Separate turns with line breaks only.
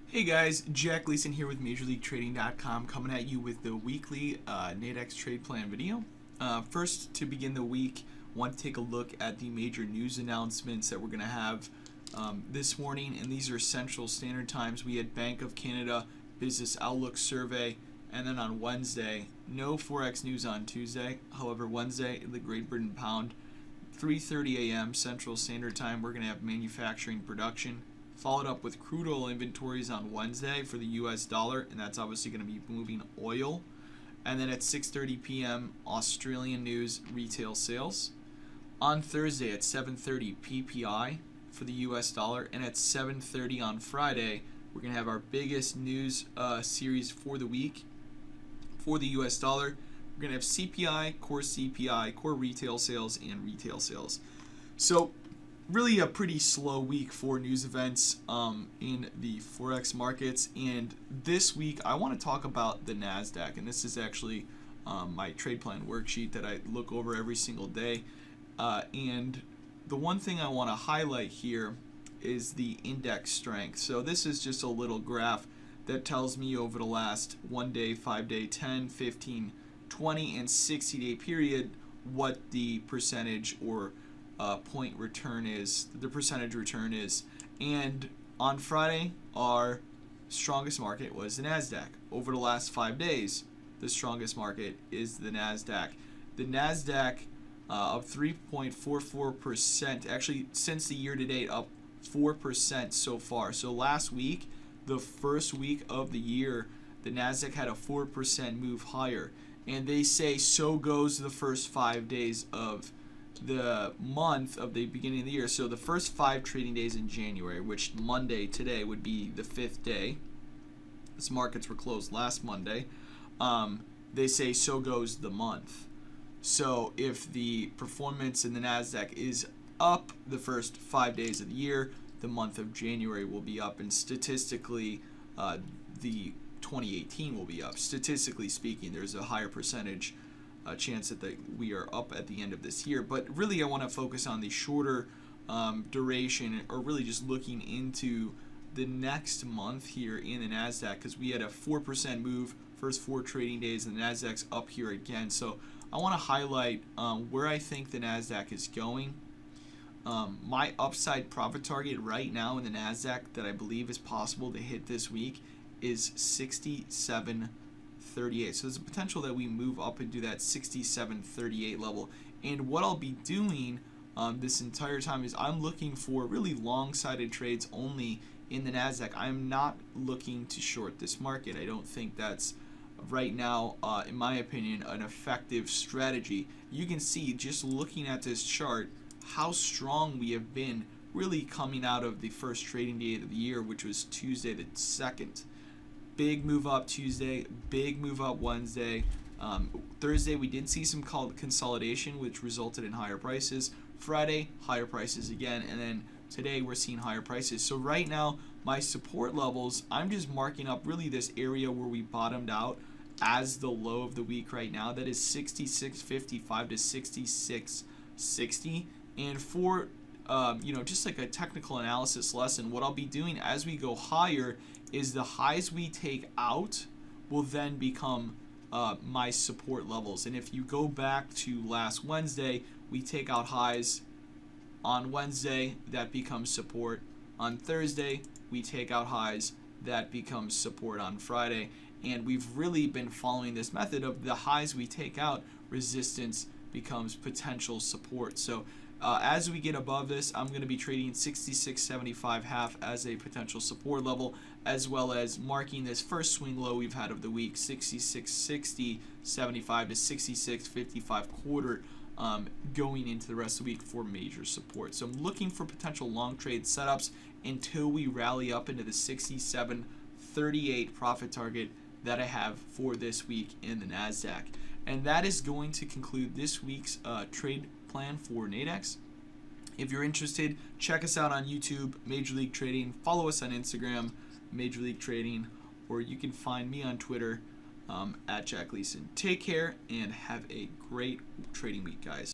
Hey guys, Jack Leeson here with MajorLeagueTrading.com coming at you with the weekly Nadex trade plan video. First, to begin the week, I want to take a look at the major news announcements that we're going to have this morning, and these are Central Standard Times. We had Bank of Canada Business Outlook Survey, and then on Wednesday, no forex news on Tuesday. However, Wednesday, the Great Britain Pound, 3:30 a.m. Central Standard Time, we're going to have manufacturing production. Followed up with crude oil inventories on Wednesday for the US dollar, and that's obviously going to be moving oil. And then at 6:30 p.m. Australian news retail sales. On Thursday at 7:30 PPI for the US dollar, and at 7:30 on Friday we're going to have our biggest news series for the week for the US dollar. We're going to have CPI, core retail sales, and retail sales. So really a pretty slow week for news events in the forex markets, and this week I want to talk about the Nasdaq, and this is actually my trade plan worksheet that I look over every single day, and the one thing I want to highlight here is the index strength. So this is just a little graph that tells me over the last 1 day, 5 day, 10, 15, 20, and 60-day period what the percentage or point return is, the percentage return is. And on Friday, our strongest market was the Nasdaq. Over the last 5 days, the strongest market is the Nasdaq. The Nasdaq up 3.44%, actually since the year to date up 4% so far. So last week, the first week of the year, the Nasdaq had a 4% move higher, and they say so goes the first 5 days of the month of the beginning of the year. So the first 5 trading days in January, which Monday today would be the 5th day, as markets were closed last Monday, they say so goes the month. So if the performance in the Nasdaq is up the first 5 days of the year, the month of January will be up, and statistically the 2018 will be up. Statistically speaking, there's a higher percentage chance that we are up at the end of this year. But really I want to focus on the shorter duration, or really just looking into the next month here in the Nasdaq, because we had a 4% move first 4 trading days, and the Nasdaq's up here again. So I want to highlight where I think the Nasdaq is going. My upside profit target right now in the Nasdaq that I believe is possible to hit this week is 67.38. So there's a potential that we move up into that 67.38 level. And what I'll be doing this entire time is I'm looking for really long-sided trades only in the Nasdaq. I'm not looking to short this market. I don't think that's right now, in my opinion, an effective strategy. You can see just looking at this chart how strong we have been really coming out of the first trading day of the year, which was Tuesday the 2nd. Big move up Tuesday, big move up Wednesday. Thursday we did see some consolidation, which resulted in higher prices. Friday, higher prices again, and then today we're seeing higher prices. So right now, my support levels, I'm just marking up really this area where we bottomed out as the low of the week right now. That is 66.55 to 66.60. And for just like a technical analysis lesson, what I'll be doing as we go higher is the highs we take out will then become my support levels. And if you go back to last Wednesday, we take out highs on Wednesday, that becomes support. On Thursday, we take out highs, that becomes support on Friday. And we've really been following this method of the highs we take out, resistance becomes potential support. So as we get above this, I'm going to be trading 66.75 half as a potential support level, as well as marking this first swing low we've had of the week, 66.60 75 to 66.55 quarter, going into the rest of the week for major support. So I'm looking for potential long trade setups until we rally up into the 67.38 profit target that I have for this week in the Nasdaq. And that is going to conclude this week's trade plan for Nadex. If you're interested, check us out on YouTube, Major League Trading. Follow us on Instagram, Major League Trading, or you can find me on Twitter at Jack Leeson. Take care and have a great trading week, guys.